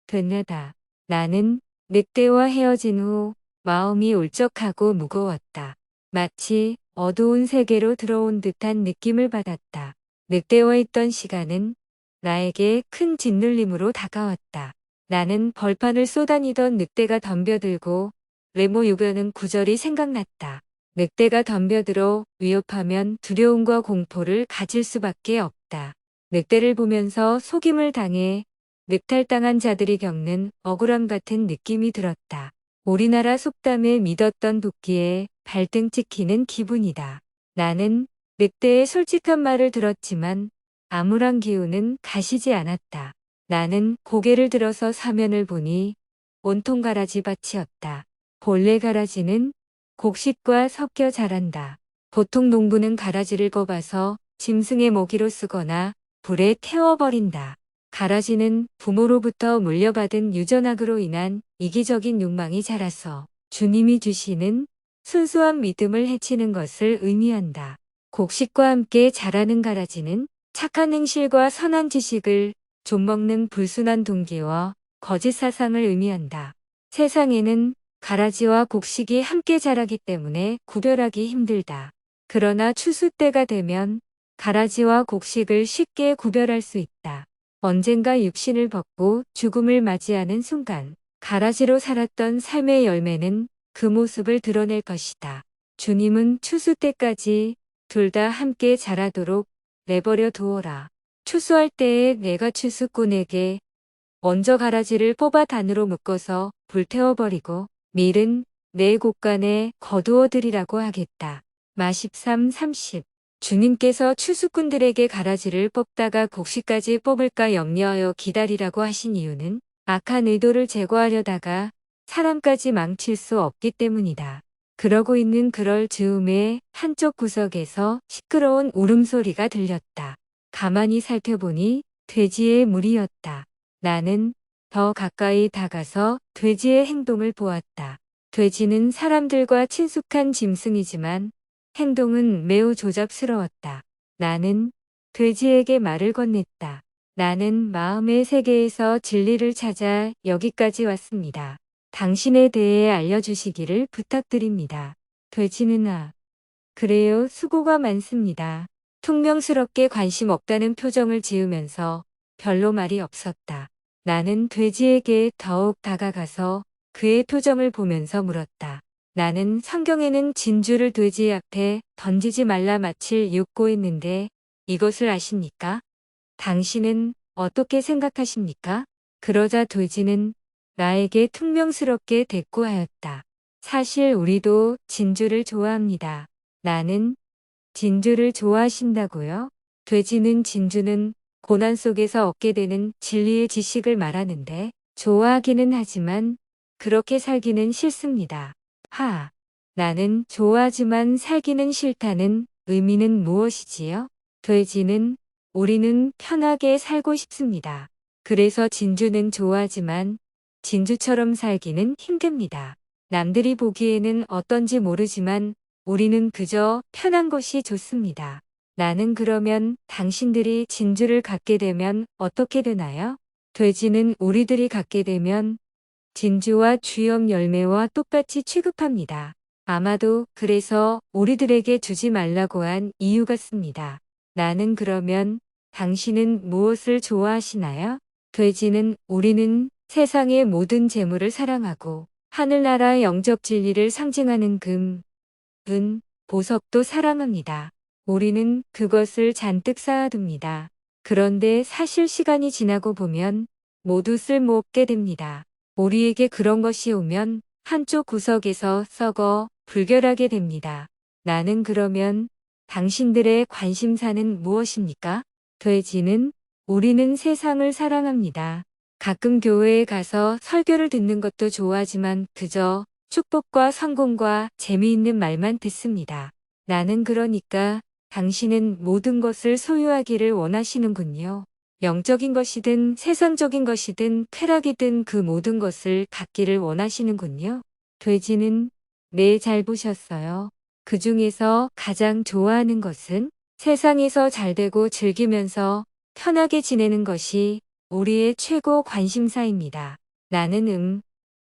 됐나다. 나는 늑대와 헤어진 후 마음이 울적하고 무거웠다. 마치 어두운 세계로 들어온 듯한 느낌을 받았다. 늑대와 있던 시간은 나에게 큰 짓눌림으로 다가왔다. 나는 벌판을 쏘다니던 늑대가 덤벼들고 레모 유교는 구절이 생각났다. 늑대가 덤벼들어 위협하면 두려움과 공포를 가질 수밖에 없다. 늑대를 보면서 속임을 당해 늑탈당한 자들이 겪는 억울함 같은 느낌이 들었다. 우리나라 속담에 믿었던 도끼에 발등 찍히는 기분이다. 나는 늑대의 솔직한 말을 들었지만 암울한 기운은 가시지 않았다. 나는 고개를 들어서 사면을 보니 온통 가라지 밭이었다. 본래 가라지는 곡식과 섞여 자란다. 보통 농부는 가라지를 뽑아서 짐승의 먹이로 쓰거나 불에 태워버린다. 가라지는 부모로부터 물려받은 유전학으로 인한 이기적인 욕망이 자라서 주님이 주시는 순수한 믿음을 해치는 것을 의미한다. 곡식과 함께 자라는 가라지는 착한 행실과 선한 지식을 좀먹는 불순한 동기와 거짓 사상을 의미한다. 세상에는 가라지와 곡식이 함께 자라기 때문에 구별하기 힘들다. 그러나 추수 때가 되면 가라지와 곡식을 쉽게 구별할 수 있다. 언젠가 육신을 벗고 죽음을 맞이하는 순간 가라지로 살았던 삶의 열매는 그 모습을 드러낼 것이다. 주님은 추수 때까지 둘 다 함께 자라도록 내버려 두어라. 추수할 때에 내가 추수꾼에게 먼저 가라지를 뽑아 단으로 묶어서 불태워버리고 밀은 내 곳간에 거두어 드리라고 하겠다. 마13, 30 주님께서 추수꾼들에게 가라지를 뽑다가 곡식까지 뽑을까 염려하여 기다리라고 하신 이유는 악한 의도를 제거하려다가 사람까지 망칠 수 없기 때문이다. 그러고 있는 그럴 즈음에 한쪽 구석에서 시끄러운 울음소리가 들렸다. 가만히 살펴보니 돼지의 무리였다. 나는 더 가까이 다가서 돼지의 행동을 보았다. 돼지는 사람들과 친숙한 짐승이지만 행동은 매우 조잡스러웠다. 나는 돼지에게 말을 건넸다. 나는 마음의 세계에서 진리를 찾아 여기까지 왔습니다. 당신에 대해 알려주시기를 부탁드립니다. 돼지는 그래요, 수고가 많습니다. 퉁명스럽게 관심 없다는 표정을 지으면서 별로 말이 없었다. 나는 돼지에게 더욱 다가가서 그의 표정을 보면서 물었다. 나는 성경에는 진주를 돼지 앞에 던지지 말라 마칠 요구했는데 이것을 아십니까? 당신은 어떻게 생각하십니까? 그러자 돼지는 나에게 퉁명스럽게 대꾸하였다. 사실 우리도 진주를 좋아합니다. 나는 진주를 좋아하신다고요? 돼지는 진주는 고난 속에서 얻게 되는 진리의 지식을 말하는데 좋아하기는 하지만 그렇게 살기는 싫습니다. 나는 좋아하지만 살기는 싫다는 의미는 무엇이지요? 돼지는 우리는 편하게 살고 싶습니다. 그래서 진주는 좋아하지만 진주처럼 살기는 힘듭니다. 남들이 보기에는 어떤지 모르지만 우리는 그저 편한 것이 좋습니다. 나는 그러면 당신들이 진주를 갖게 되면 어떻게 되나요? 돼지는 우리들이 갖게 되면 진주와 주염 열매와 똑같이 취급합니다. 아마도 그래서 우리들에게 주지 말라고 한 이유 같습니다. 나는 그러면 당신은 무엇을 좋아하시나요? 돼지는 우리는 세상의 모든 재물을 사랑하고 하늘나라의 영적 진리를 상징하는 금, 은, 보석도 사랑합니다. 우리는 그것을 잔뜩 쌓아둡니다. 그런데 사실 시간이 지나고 보면 모두 쓸모없게 됩니다. 우리에게 그런 것이 오면 한쪽 구석에서 썩어 불결하게 됩니다. 나는 그러면 당신들의 관심사는 무엇입니까? 돼지는 우리는 세상을 사랑합니다. 가끔 교회에 가서 설교를 듣는 것도 좋아하지만 그저 축복과 성공과 재미있는 말만 듣습니다. 나는 그러니까 당신은 모든 것을 소유하기를 원하시는군요. 영적인 것이든 세상적인 것이든 쾌락이든 그 모든 것을 갖기를 원하시는군요. 돼지는 네, 잘 보셨어요. 그 중에서 가장 좋아하는 것은 세상에서 잘되고 즐기면서 편하게 지내는 것이 우리의 최고 관심사입니다. 나는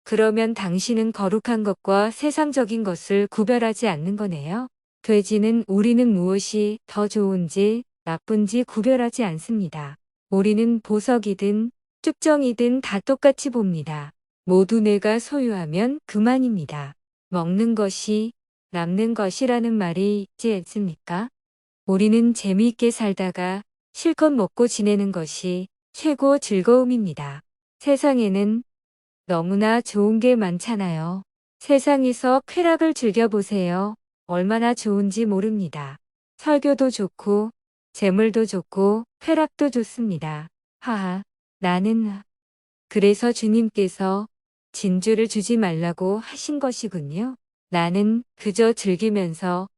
그러면 당신은 거룩한 것과 세상적인 것을 구별하지 않는 거네요. 돼지는 우리는 무엇이 더 좋은지 나쁜지 구별하지 않습니다. 우리는 보석이든 쭉정이든 다 똑같이 봅니다. 모두 내가 소유하면 그만입니다. 먹는 것이 남는 것이라는 말이 있지 않습니까? 우리는 재미있게 살다가 실컷 먹고 지내는 것이 최고 즐거움입니다. 세상에는 너무나 좋은 게 많잖아요. 세상에서 쾌락을 즐겨보세요. 얼마나 좋은지 모릅니다. 설교도 좋고, 재물도 좋고, 쾌락도 좋습니다. 하하, 나는 그래서 주님께서 진주를 주지 말라고 하신 것이군요. 나는 그저 즐기면서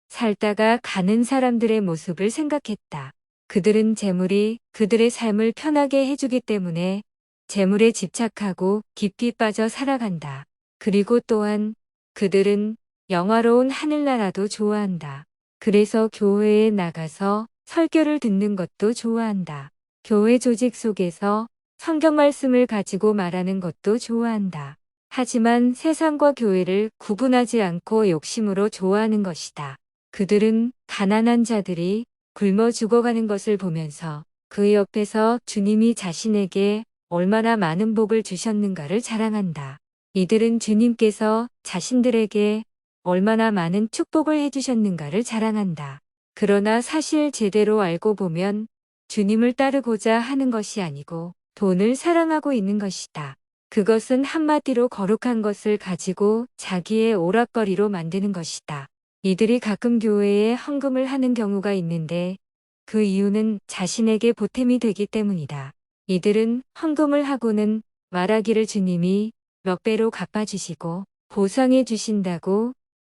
살다가 가는 사람들의 모습을 생각했다. 그들은 재물이 그들의 삶을 편하게 해주기 때문에 재물에 집착하고 깊이 빠져 살아간다. 그리고 또한 그들은 영화로운 하늘나라도 좋아한다. 그래서 교회에 나가서 설교를 듣는 것도 좋아한다. 교회 조직 속에서 성경 말씀을 가지고 말하는 것도 좋아한다. 하지만 세상과 교회를 구분하지 않고 욕심으로 좋아하는 것이다. 그들은 가난한 자들이 굶어 죽어가는 것을 보면서 그 옆에서 주님이 자신에게 얼마나 많은 복을 주셨는가를 자랑한다. 이들은 주님께서 자신들에게 얼마나 많은 축복을 해주셨는가를 자랑한다. 그러나 사실 제대로 알고 보면 주님을 따르고자 하는 것이 아니고 돈을 사랑하고 있는 것이다. 그것은 한마디로 거룩한 것을 가지고 자기의 오락거리로 만드는 것이다. 이들이 가끔 교회에 헌금을 하는 경우가 있는데 그 이유는 자신에게 보탬이 되기 때문이다. 이들은 헌금을 하고는 말하기를 주님이 몇 배로 갚아주시고 보상해 주신다고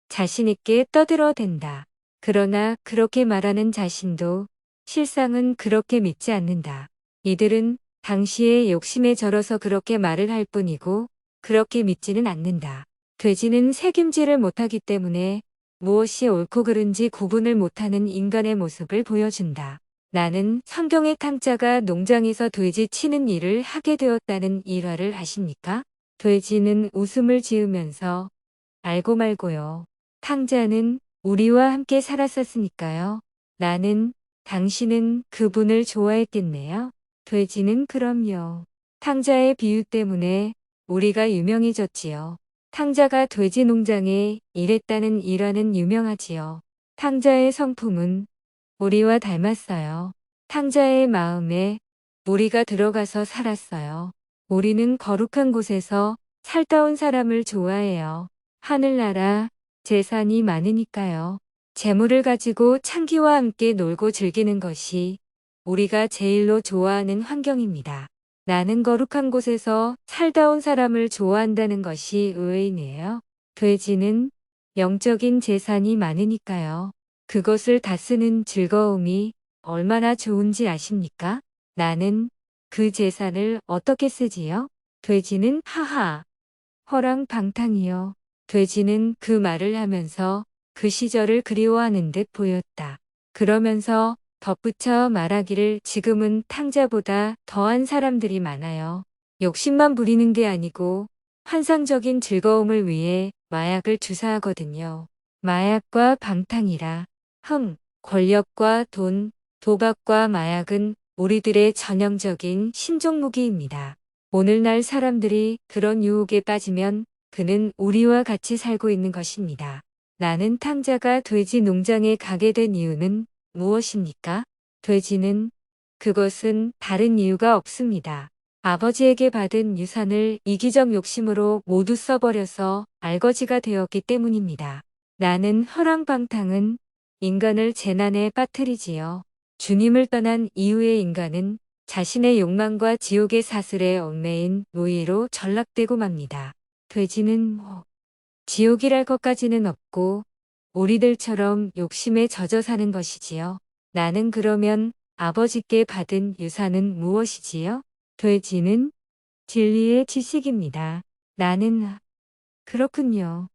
자신있게 떠들어댄다. 그러나 그렇게 말하는 자신도 실상은 그렇게 믿지 않는다. 이들은 당시의 욕심에 절어서 그렇게 말을 할 뿐이고 그렇게 믿지는 않는다. 돼지는 새김질을 못하기 때문에 무엇이 옳고 그른지 구분을 못하는 인간의 모습을 보여준다. 나는 성경의 탕자가 농장에서 돼지 치는 일을 하게 되었다는 일화를 아십니까? 돼지는 웃음을 지으면서 알고 말고요. 탕자는 우리와 함께 살았었으니까요. 나는 당신은 그분을 좋아했겠네요. 돼지는 그럼요. 탕자의 비유 때문에 우리가 유명해졌지요. 탕자가 돼지 농장에 일했다는 일화는 유명하지요. 탕자의 성품은 우리와 닮았어요. 탕자의 마음에 우리가 들어가서 살았어요. 우리는 거룩한 곳에서 살다 온 사람을 좋아해요. 하늘나라, 재산이 많으니까요. 재물을 가지고 창기와 함께 놀고 즐기는 것이 우리가 제일로 좋아하는 환경입니다. 나는 거룩한 곳에서 살다 온 사람을 좋아한다는 것이 의외이네요. 돼지는 영적인 재산이 많으니까요. 그것을 다 쓰는 즐거움이 얼마나 좋은지 아십니까? 나는 그 재산을 어떻게 쓰지요? 돼지는 하하, 허랑방탕이요. 돼지는 그 말을 하면서 그 시절을 그리워하는 듯 보였다. 그러면서 덧붙여 말하기를 지금은 탕자보다 더한 사람들이 많아요. 욕심만 부리는 게 아니고 환상적인 즐거움을 위해 마약을 주사하거든요. 마약과 방탕이라. 권력과 돈, 도박과 마약은 우리들의 전형적인 신종무기입니다. 오늘날 사람들이 그런 유혹에 빠지면 그는 우리와 같이 살고 있는 것입니다. 나는 탕자가 돼지 농장에 가게 된 이유는 무엇입니까? 돼지는 그것은 다른 이유가 없습니다. 아버지에게 받은 유산을 이기적 욕심으로 모두 써버려서 알거지가 되었기 때문입니다. 나는 허랑방탕은 인간을 재난에 빠뜨리지요. 주님을 떠난 이후의 인간은 자신의 욕망과 지옥의 사슬에 얽매인 노예로 전락되고 맙니다. 돼지는 지옥이랄 것까지는 없고 우리들처럼 욕심에 젖어 사는 것이지요. 나는 그러면 아버지께 받은 유산은 무엇이지요? 돼지는 진리의 지식입니다. 나는 그렇군요.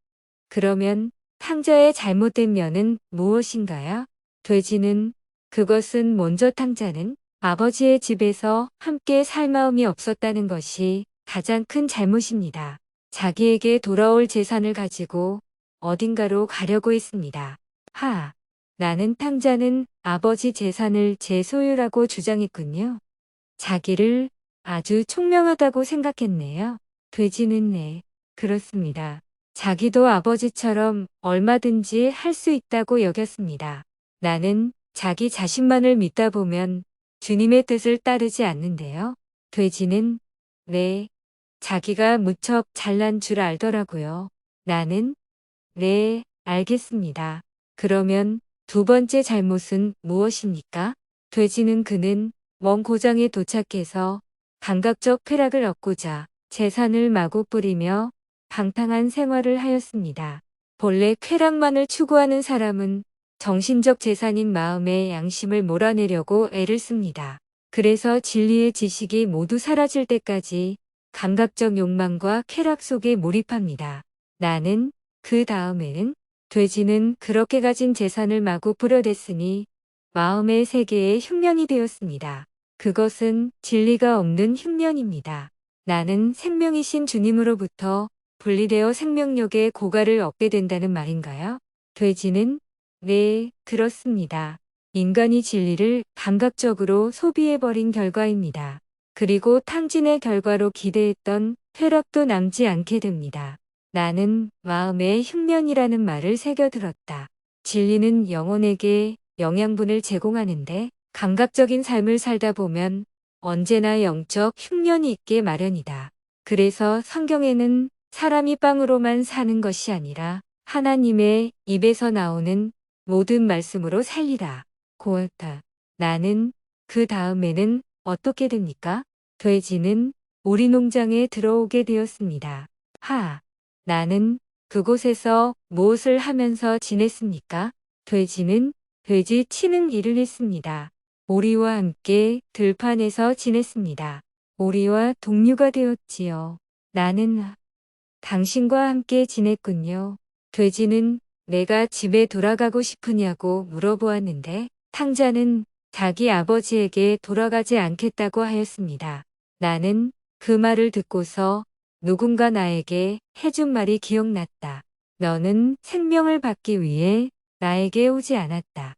그러면 탕자의 잘못된 면은 무엇인가요? 돼지는 그것은 먼저 탕자는 아버지의 집에서 함께 살 마음이 없었다는 것이 가장 큰 잘못입니다. 자기에게 돌아올 재산을 가지고 어딘가로 가려고 했습니다. 나는 탕자는 아버지 재산을 제 소유라고 주장했군요. 자기를 아주 총명하다고 생각했네요. 돼지는 네, 그렇습니다. 자기도 아버지처럼 얼마든지 할 수 있다고 여겼습니다. 나는 자기 자신만을 믿다 보면 주님의 뜻을 따르지 않는데요. 돼지는 네, 자기가 무척 잘난 줄 알더라고요. 나는 네, 알겠습니다. 그러면 두 번째 잘못은 무엇입니까? 돼지는 그는 먼 고장에 도착해서 감각적 쾌락을 얻고자 재산을 마구 뿌리며 방탕한 생활을 하였습니다. 본래 쾌락만을 추구하는 사람은 정신적 재산인 마음의 양심을 몰아내려고 애를 씁니다. 그래서 진리의 지식이 모두 사라질 때까지 감각적 욕망과 쾌락 속에 몰입합니다. 나는 그 다음에는 돼지는 그렇게 가진 재산을 마구 뿌려댔으니 마음의 세계에 흉년이 되었습니다. 그것은 진리가 없는 흉년입니다. 나는 생명이신 주님으로부터 분리되어 생명력의 고갈을 얻게 된다는 말인가요? 돼지는 네, 그렇습니다. 인간이 진리를 감각적으로 소비해버린 결과입니다. 그리고 탕진의 결과로 기대했던 쾌락도 남지 않게 됩니다. 나는 마음의 흉년이라는 말을 새겨들었다. 진리는 영혼에게 영양분을 제공하는데 감각적인 삶을 살다 보면 언제나 영적 흉년이 있게 마련이다. 그래서 성경에는 사람이 빵으로만 사는 것이 아니라 하나님의 입에서 나오는 모든 말씀으로 살리라. 고았다. 나는 그 다음에는 어떻게 됩니까? 돼지는 우리 농장에 들어오게 되었습니다. 나는 그곳에서 무엇을 하면서 지냈습니까? 돼지는 돼지 치는 일을 했습니다. 오리와 함께 들판에서 지냈습니다. 오리와 동료가 되었지요. 나는 당신과 함께 지냈군요. 돼지는 내가 집에 돌아가고 싶으냐고 물어보았는데 탕자는 자기 아버지에게 돌아가지 않겠다고 하였습니다. 나는 그 말을 듣고서 누군가 나에게 해준 말이 기억났다. 너는 생명을 받기 위해 나에게 오지 않았다.